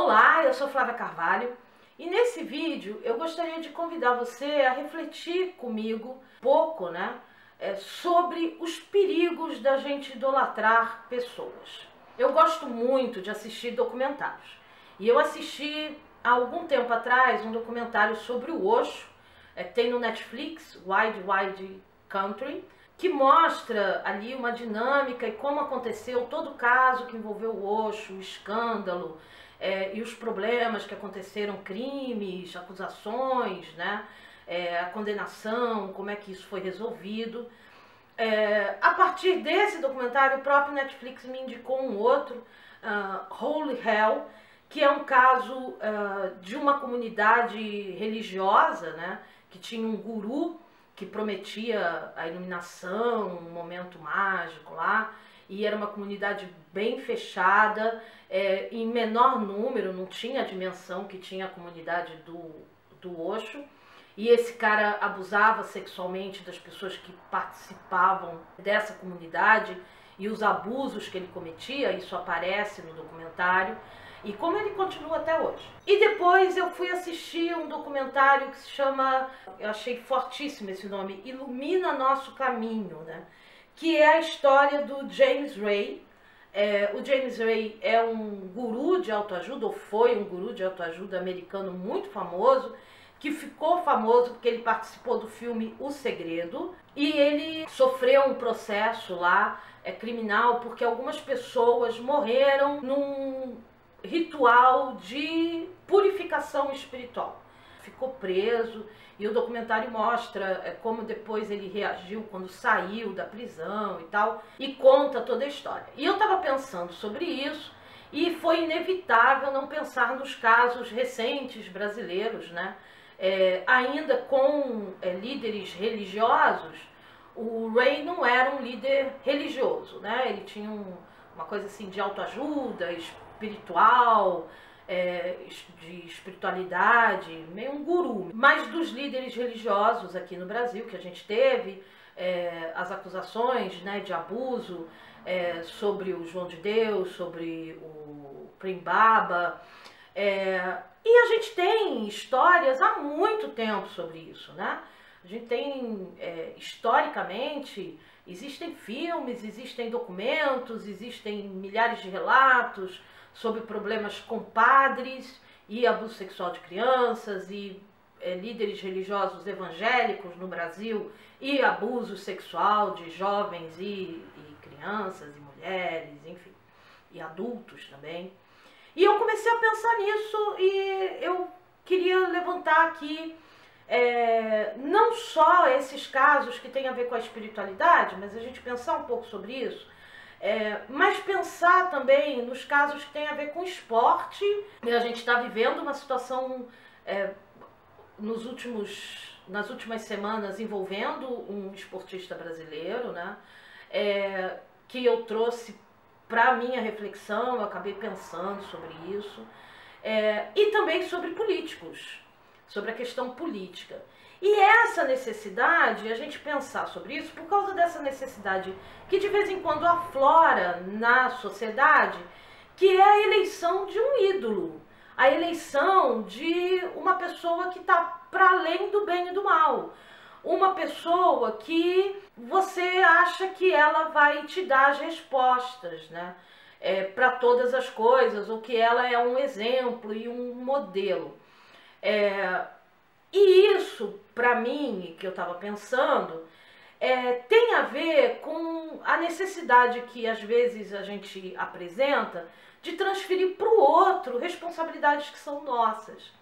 Olá, eu sou Flávia Carvalho e nesse vídeo eu gostaria de convidar você a refletir comigo um pouco, sobre os perigos da gente idolatrar pessoas. Eu gosto muito de assistir documentários e eu assisti há algum tempo atrás um documentário sobre o Osho, tem no Netflix, Wild Wild Country, que mostra ali uma dinâmica e como aconteceu todo o caso que envolveu o Osho, o escândalo, e os problemas que aconteceram, crimes, acusações, a condenação, como é que isso foi resolvido. A partir desse documentário, o próprio Netflix me indicou um outro, Holy Hell, que é um caso de uma comunidade religiosa, que tinha um guru que prometia a iluminação, um momento mágico lá, e era uma comunidade bem fechada, em menor número, não tinha a dimensão que tinha a comunidade do Osho, e esse cara abusava sexualmente das pessoas que participavam dessa comunidade e os abusos que ele cometia, isso aparece no documentário, e como ele continua até hoje. E depois eu fui assistir um documentário que se chama, eu achei fortíssimo esse nome, Ilumina Nosso Caminho, que é a história do James Ray. O James Ray é um guru de autoajuda, ou foi um guru de autoajuda americano muito famoso, que ficou famoso porque ele participou do filme O Segredo, e ele sofreu um processo lá criminal porque algumas pessoas morreram num ritual de purificação espiritual. Ficou preso e o documentário mostra como depois ele reagiu quando saiu da prisão e tal, e conta toda a história. E eu estava pensando sobre isso e foi inevitável não pensar nos casos recentes brasileiros, ainda com líderes religiosos. O Ray não era um líder religioso, ele tinha uma coisa assim de autoajuda, espiritual, de espiritualidade, meio um guru. Mas dos líderes religiosos aqui no Brasil que a gente teve, as acusações de abuso sobre o João de Deus, sobre o Prem Baba, e a gente tem histórias há muito tempo sobre isso, A gente tem, historicamente, existem filmes, existem documentos, existem milhares de relatos sobre problemas com padres e abuso sexual de crianças e líderes religiosos evangélicos no Brasil e abuso sexual de jovens e crianças e mulheres, enfim, e adultos também. E eu comecei a pensar nisso e eu queria levantar aqui não só esses casos que têm a ver com a espiritualidade, mas a gente pensar um pouco sobre isso, mas pensar também nos casos que têm a ver com esporte. E a gente está vivendo uma situação nas últimas semanas envolvendo um esportista brasileiro, que eu trouxe para a minha reflexão, eu acabei pensando sobre isso, e também sobre políticos, sobre a questão política. E essa necessidade, a gente pensar sobre isso, por causa dessa necessidade que de vez em quando aflora na sociedade, que é a eleição de um ídolo, a eleição de uma pessoa que está para além do bem e do mal, uma pessoa que você acha que ela vai te dar as respostas, para todas as coisas, ou que ela é um exemplo e um modelo. E isso, para mim, que eu estava pensando, tem a ver com a necessidade que às vezes a gente apresenta de transferir para o outro responsabilidades que são nossas,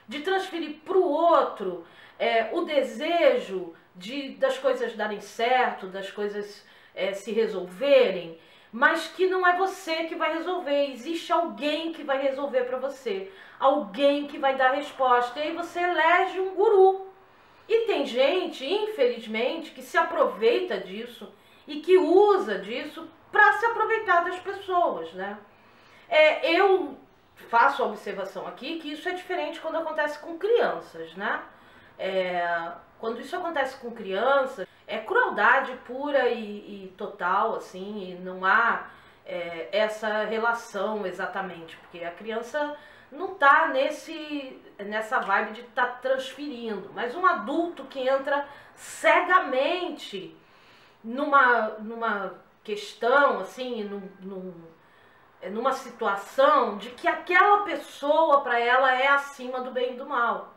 de transferir para o outro o desejo das coisas darem certo, das coisas se resolverem, mas que não é você que vai resolver, existe alguém que vai resolver para você, alguém que vai dar resposta, e aí você elege um guru. E tem gente, infelizmente, que se aproveita disso e que usa disso para se aproveitar das pessoas, eu faço a observação aqui que isso é diferente quando acontece com crianças, quando isso acontece com crianças, é crueldade pura e total, assim, e não há essa relação exatamente, porque a criança não está nessa vibe de estar transferindo, mas um adulto que entra cegamente numa questão, assim, numa situação de que aquela pessoa para ela é acima do bem e do mal.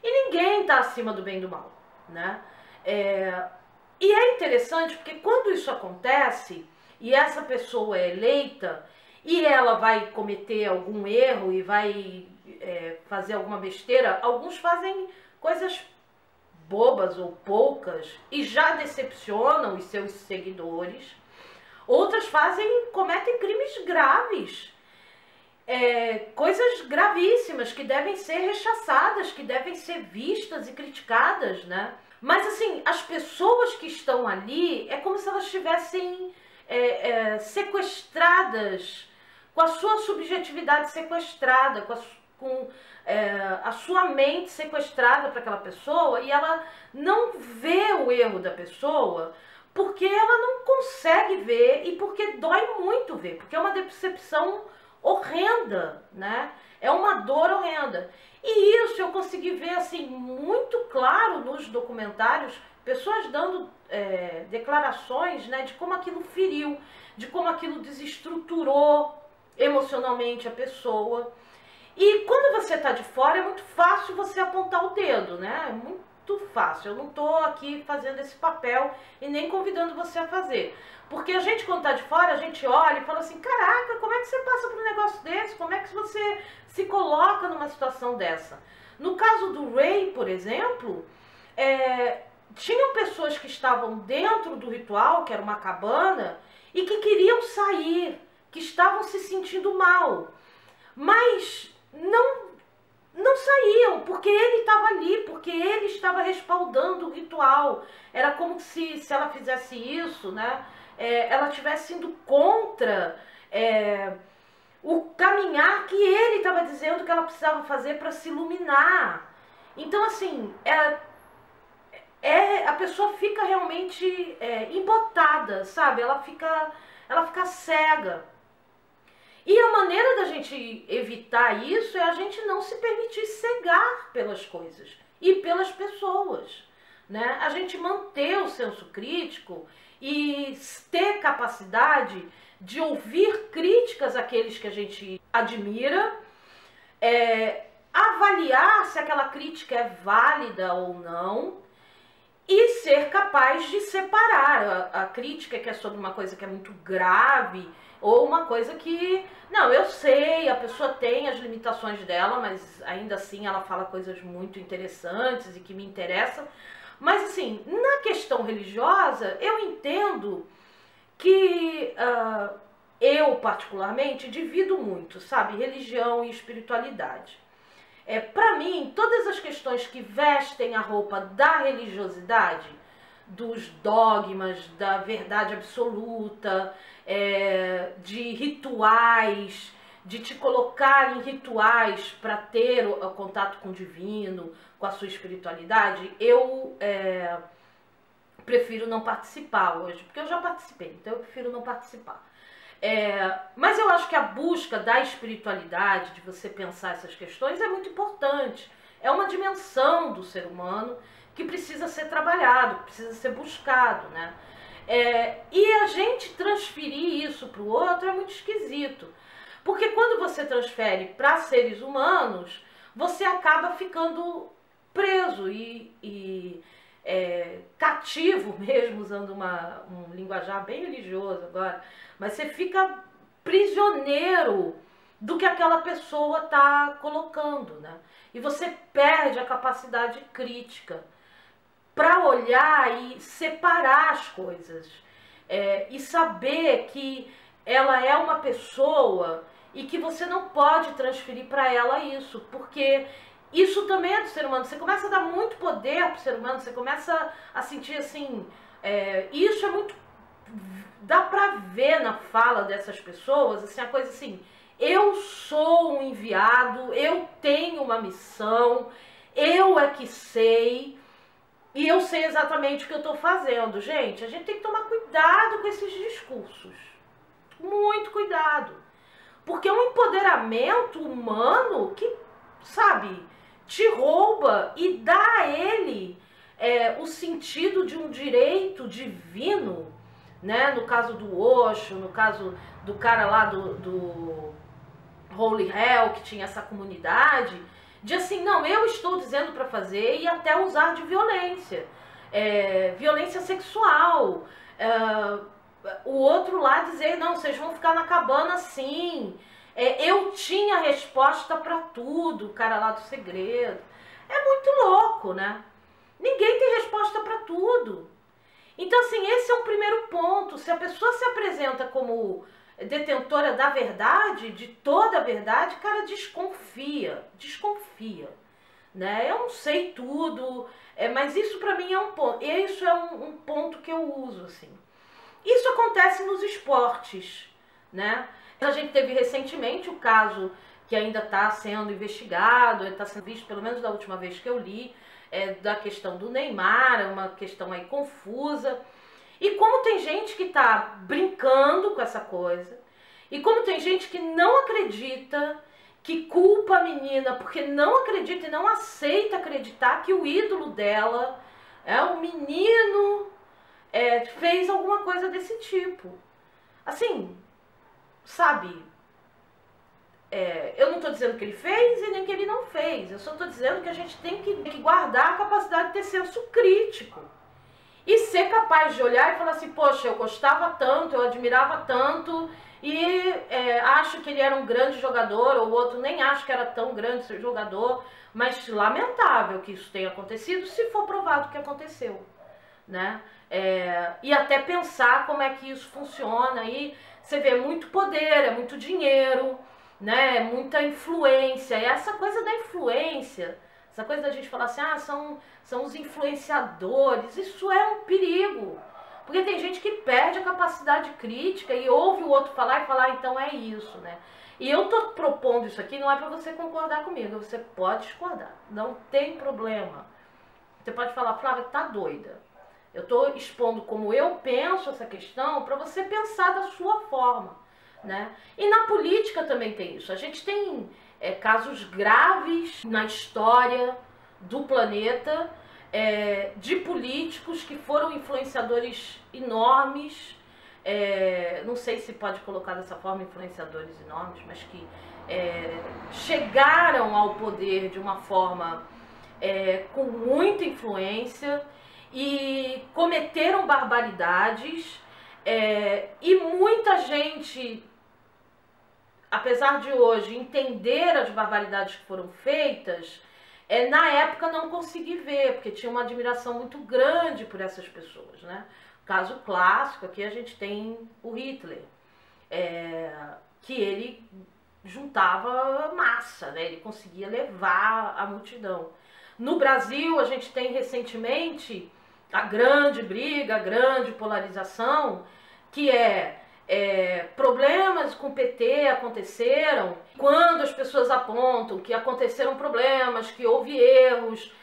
E ninguém está acima do bem e do mal, né? E é interessante porque quando isso acontece e essa pessoa é eleita e ela vai cometer algum erro e vai fazer alguma besteira, alguns fazem coisas bobas ou poucas e já decepcionam os seus seguidores. Outras cometem crimes graves, coisas gravíssimas que devem ser rechaçadas, que devem ser vistas e criticadas, né? Mas assim, as pessoas que estão ali é como se elas estivessem sequestradas, com a sua subjetividade sequestrada, com a sua mente sequestrada para aquela pessoa, e ela não vê o erro da pessoa porque ela não consegue ver e porque dói muito ver, porque é uma decepção horrenda, né? É uma dor horrenda. E isso eu consegui ver assim muito claro nos documentários, pessoas dando declarações, né, de como aquilo feriu, de como aquilo desestruturou emocionalmente a pessoa. E quando você está de fora é muito fácil você apontar o dedo, né? É muito fácil. Eu não estou aqui fazendo esse papel e nem convidando você a fazer. Porque a gente, quando está de fora, a gente olha e fala assim, caraca, como é que você passa por um negócio desse? Como é que você se coloca numa situação dessa? No caso do Ray, por exemplo, tinham pessoas que estavam dentro do ritual, que era uma cabana, e que queriam sair, que estavam se sentindo mal. Mas não saíam, porque ele estava ali, porque ele estava respaldando o ritual. Era como se ela fizesse isso, né, ela estivesse indo contra o caminhar que ele estava dizendo que ela precisava fazer para se iluminar. Então, assim, a pessoa fica realmente embotada, sabe? Ela fica cega. E a maneira da gente evitar isso é a gente não se permitir cegar pelas coisas e pelas pessoas, né? A gente manter o senso crítico e ter capacidade de ouvir críticas àqueles que a gente admira, avaliar se aquela crítica é válida ou não e ser capaz de separar a crítica que é sobre uma coisa que é muito grave ou uma coisa que, não, eu sei, a pessoa tem as limitações dela, mas ainda assim ela fala coisas muito interessantes e que me interessam. Mas assim, na questão religiosa, eu entendo que eu particularmente divido muito, sabe, religião e espiritualidade. Para mim, todas as questões que vestem a roupa da religiosidade, dos dogmas, da verdade absoluta, de rituais, de te colocar em rituais para ter o contato com o divino, com a sua espiritualidade, eu prefiro não participar hoje, porque eu já participei, então eu prefiro não participar. Mas eu acho que a busca da espiritualidade, de você pensar essas questões, é muito importante. É uma dimensão do ser humano que precisa ser trabalhado, que precisa ser buscado, né? E a gente transferir isso para o outro é muito esquisito. Porque quando você transfere para seres humanos, você acaba ficando preso e cativo mesmo, usando um linguajar bem religioso agora, mas você fica prisioneiro do que aquela pessoa está colocando, né? E você perde a capacidade crítica para olhar e separar as coisas, e saber que ela é uma pessoa e que você não pode transferir para ela isso, porque isso também é do ser humano. Você começa a dar muito poder para o ser humano, você começa a sentir assim, isso é muito, dá para ver na fala dessas pessoas, assim, a coisa assim, eu sou um enviado, eu tenho uma missão, eu é que sei, e eu sei exatamente o que eu estou fazendo. Gente, a gente tem que tomar cuidado com esses discursos. muito cuidado. Porque é um empoderamento humano que, sabe, te rouba e dá a ele o sentido de um direito divino, né? No caso do Osho, no caso do cara lá do Holy Hell, que tinha essa comunidade, de assim, não, eu estou dizendo para fazer, e até usar de violência, violência sexual, o outro lá dizer, não, vocês vão ficar na cabana assim, eu tinha resposta para tudo, o cara lá do segredo. É muito louco, né? Ninguém tem resposta para tudo. Então, assim, esse é um primeiro ponto. Se a pessoa se apresenta como detentora da verdade, de toda a verdade, cara, desconfia, né? Eu não sei tudo, mas isso para mim é um ponto, isso é um ponto que eu uso, assim. Isso acontece nos esportes, né? A gente teve recentemente o caso que ainda está sendo investigado, está sendo visto, pelo menos da última vez que eu li, da questão do Neymar, é uma questão aí confusa. E como tem gente que está brincando com essa coisa, e como tem gente que não acredita, que culpa a menina porque não acredita e não aceita acreditar que o ídolo dela, o menino, fez alguma coisa desse tipo. Assim, sabe, eu não estou dizendo que ele fez e nem que ele não fez. Eu só estou dizendo que a gente tem que guardar a capacidade de ter senso crítico. E ser capaz de olhar e falar assim, poxa, eu gostava tanto, eu admirava tanto, e acho que ele era um grande jogador, ou o outro nem acho que era tão grande esse jogador, mas lamentável que isso tenha acontecido, se for provado que aconteceu, né? E até pensar como é que isso funciona. Aí você vê muito poder, é muito dinheiro, né? Muita influência. E essa coisa da influência, essa coisa da gente falar assim, são os influenciadores, isso é um perigo. Porque tem gente que perde a capacidade crítica e ouve o outro falar e falar, então é isso, né? E eu tô propondo isso aqui, não é para você concordar comigo, você pode discordar, não tem problema. Você pode falar, Flávia, tá doida. Eu tô expondo como eu penso essa questão para você pensar da sua forma, né? E na política também tem isso. A gente tem casos graves na história do planeta, de políticos que foram influenciadores enormes, não sei se pode colocar dessa forma, influenciadores enormes, mas que chegaram ao poder de uma forma com muita influência e cometeram barbaridades, e muita gente, apesar de hoje entender as barbaridades que foram feitas, na época não consegui ver, porque tinha uma admiração muito grande por essas pessoas, né? Caso clássico, aqui a gente tem o Hitler, que ele juntava massa, né? Ele conseguia levar a multidão. No Brasil, a gente tem recentemente a grande briga, a grande polarização, que problemas com o PT aconteceram quando as pessoas apontam que aconteceram problemas, que houve erros,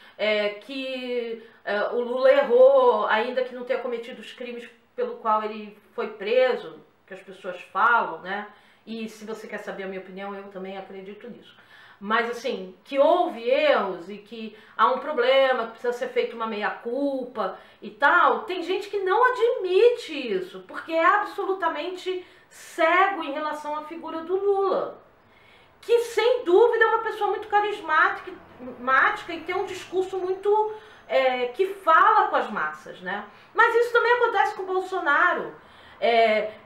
que o Lula errou, ainda que não tenha cometido os crimes pelo qual ele foi preso, que as pessoas falam, né? E se você quer saber a minha opinião, eu também acredito nisso. Mas assim, que houve erros e que há um problema, que precisa ser feita uma meia-culpa e tal, tem gente que não admite isso, porque é absolutamente cego em relação à figura do Lula, que sem dúvida é uma pessoa muito carismática e tem um discurso muito que fala com as massas, né? Mas isso também acontece com o Bolsonaro,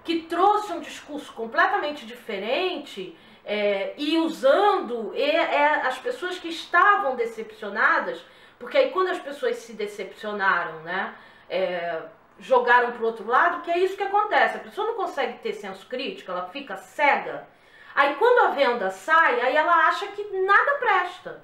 que trouxe um discurso completamente diferente, e usando as pessoas que estavam decepcionadas, porque aí quando as pessoas se decepcionaram, né, jogaram para o outro lado, que é isso que acontece, a pessoa não consegue ter senso crítico, ela fica cega, aí quando a venda sai, aí ela acha que nada presta.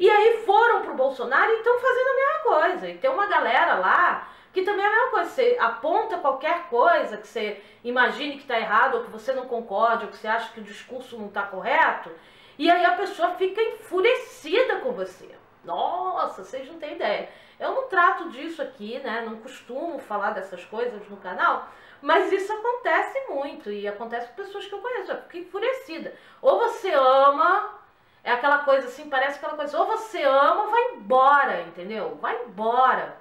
E aí foram pro Bolsonaro e estão fazendo a mesma coisa, e tem uma galera lá que também é a mesma coisa, você aponta qualquer coisa que você imagine que está errado, ou que você não concorde, ou que você acha que o discurso não está correto, e aí a pessoa fica enfurecida com você. Nossa, vocês não têm ideia. Eu não trato disso aqui, né? Não costumo falar dessas coisas no canal, mas isso acontece muito e acontece com pessoas que eu conheço. Eu fico enfurecida. Ou você ama, é aquela coisa assim, parece aquela coisa, ou você ama ou vai embora, entendeu? Vai embora.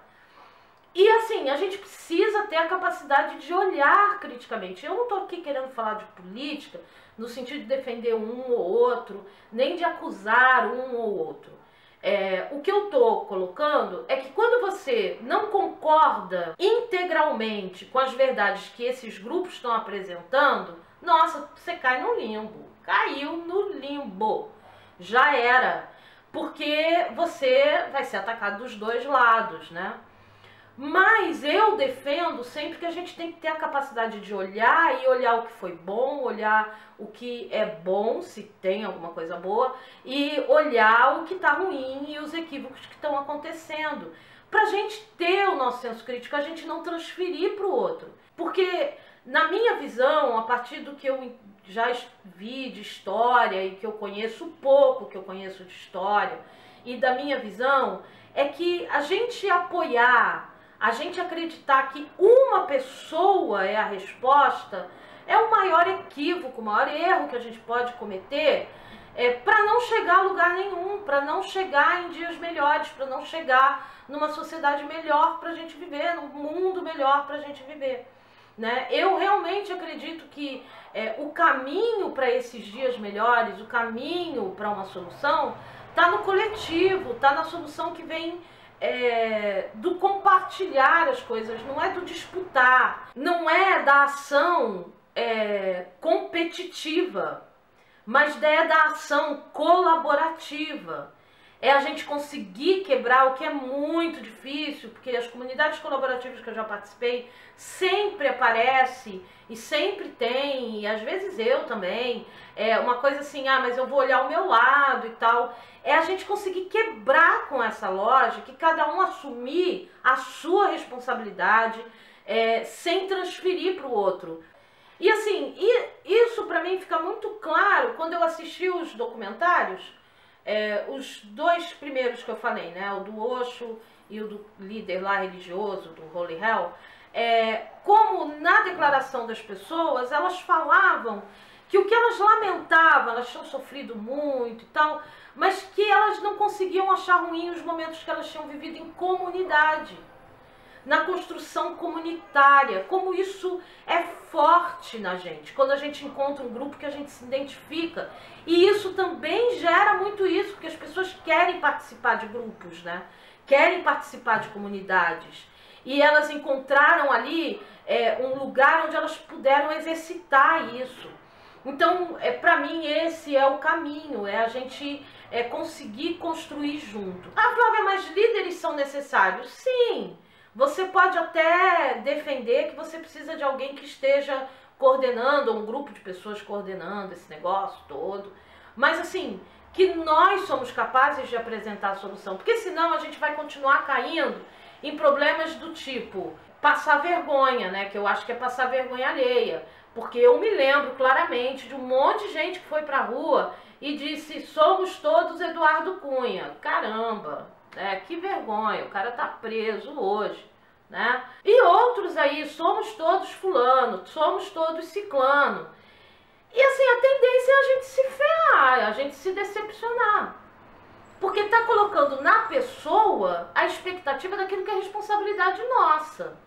E assim, a gente precisa ter a capacidade de olhar criticamente. Eu não estou aqui querendo falar de política no sentido de defender um ou outro, nem de acusar um ou outro. O que eu estou colocando é que quando você não concorda integralmente com as verdades que esses grupos estão apresentando, nossa, você cai no limbo. Caiu no limbo. Já era. Porque você vai ser atacado dos dois lados, né? Mas eu defendo sempre que a gente tem que ter a capacidade de olhar e olhar o que foi bom, olhar o que é bom, se tem alguma coisa boa, e olhar o que está ruim e os equívocos que estão acontecendo. Para a gente ter o nosso senso crítico, a gente não transferir para o outro. Porque, na minha visão, a partir do que eu já vi de história e que eu conheço pouco que eu conheço de história, e da minha visão, é que a gente apoiar, a gente acreditar que uma pessoa é a resposta é o maior equívoco, o maior erro que a gente pode cometer para não chegar a lugar nenhum, para não chegar em dias melhores, para não chegar numa sociedade melhor para a gente viver, num mundo melhor para a gente viver. Né? Eu realmente acredito que o caminho para esses dias melhores, o caminho para uma solução, está no coletivo, está na solução que vem do compartilhar as coisas, não é do disputar, não é da ação competitiva, mas é da ação colaborativa. É a gente conseguir quebrar o que é muito difícil, porque as comunidades colaborativas que eu já participei sempre aparece e sempre tem, e às vezes eu também, uma coisa assim, mas eu vou olhar o meu lado e tal. É a gente conseguir quebrar com essa lógica e cada um assumir a sua responsabilidade sem transferir para o outro. E assim, isso para mim fica muito claro quando eu assisti os documentários, os dois primeiros que eu falei, né, o do Osho e o do líder lá religioso, do Holy Hell, como na declaração das pessoas, elas falavam que o que elas lamentavam, elas tinham sofrido muito e tal, mas que elas não conseguiam achar ruim os momentos que elas tinham vivido em comunidade, na construção comunitária, como isso é forte na gente, quando a gente encontra um grupo que a gente se identifica. E isso também gera muito isso, porque as pessoas querem participar de grupos, né? Querem participar de comunidades. E elas encontraram ali um lugar onde elas puderam exercitar isso. Então, para mim, esse é o caminho, a gente conseguir construir junto. Ah, Flávia, mas líderes são necessários? Sim! Você pode até defender que você precisa de alguém que esteja coordenando, um grupo de pessoas coordenando esse negócio todo. Mas assim, que nós somos capazes de apresentar a solução. Porque senão a gente vai continuar caindo em problemas do tipo passar vergonha, né? Que eu acho que é passar vergonha alheia. Porque eu me lembro claramente de um monte de gente que foi pra rua e disse: somos todos Eduardo Cunha. Caramba! Que vergonha, o cara tá preso hoje, né? E outros aí, somos todos fulano, somos todos ciclano. E assim, a tendência é a gente se ferrar, a gente se decepcionar. Porque tá colocando na pessoa a expectativa daquilo que é responsabilidade nossa,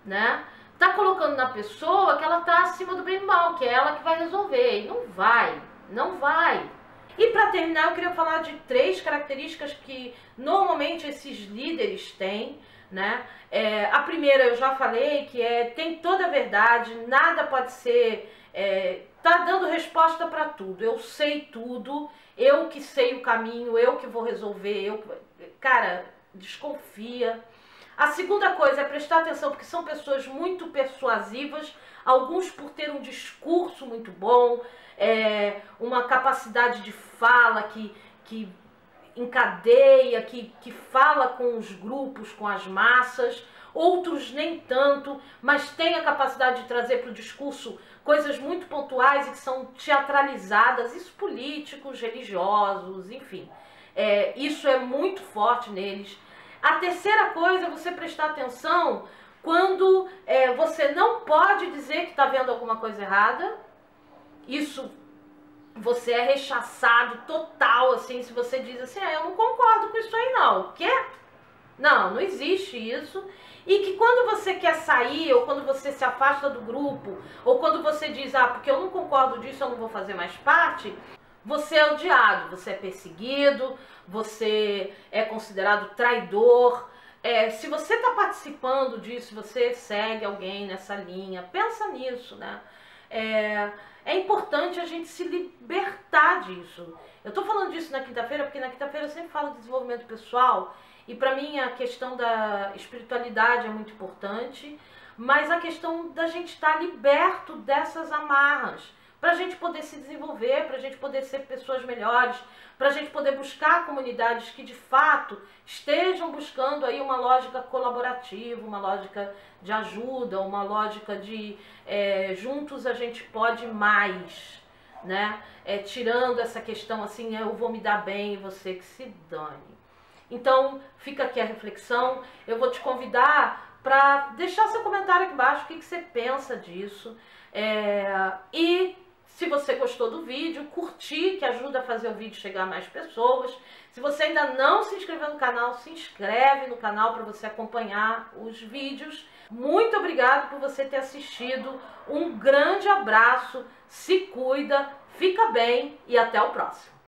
né? Tá colocando na pessoa que ela tá acima do bem e do mal, que é ela que vai resolver. E não vai, não vai. E para terminar, eu queria falar de 3 características que normalmente esses líderes têm, né? A primeira eu já falei, que tem toda a verdade, nada pode ser... tá dando resposta para tudo, eu sei tudo, eu que sei o caminho, eu que vou resolver, cara, desconfia. A segunda coisa é prestar atenção, porque são pessoas muito persuasivas, alguns por ter um discurso muito bom, uma capacidade de fala que encadeia, que fala com os grupos, com as massas, outros nem tanto, mas tem a capacidade de trazer para o discurso coisas muito pontuais e que são teatralizadas, isso políticos, religiosos, enfim. Isso é muito forte neles. A terceira coisa é você prestar atenção quando você não pode dizer que está vendo alguma coisa errada. Isso, você é rechaçado total, assim, se você diz assim, eu não concordo com isso aí não. O quê? Não, não existe isso. E que quando você quer sair, ou quando você se afasta do grupo, ou quando você diz, porque eu não concordo disso, eu não vou fazer mais parte, você é odiado, você é perseguido, você é considerado traidor. Se você está participando disso, você segue alguém nessa linha, pensa nisso, né? É importante a gente se libertar disso. Eu estou falando disso na quinta-feira, porque na quinta-feira eu sempre falo de desenvolvimento pessoal, e para mim a questão da espiritualidade é muito importante, mas a questão da gente estar liberto dessas amarras, para a gente poder se desenvolver, para a gente poder ser pessoas melhores, para a gente poder buscar comunidades que de fato estejam buscando aí uma lógica colaborativa, uma lógica de ajuda, uma lógica de juntos a gente pode mais, né? Tirando essa questão assim, eu vou me dar bem e você que se dane. Então fica aqui a reflexão, eu vou te convidar para deixar seu comentário aqui embaixo, o que você pensa disso, e se você gostou do vídeo, curtir, que ajuda a fazer o vídeo chegar a mais pessoas. Se você ainda não se inscreveu no canal, se inscreve no canal para você acompanhar os vídeos. Muito obrigado por você ter assistido, um grande abraço, se cuida, fica bem e até o próximo.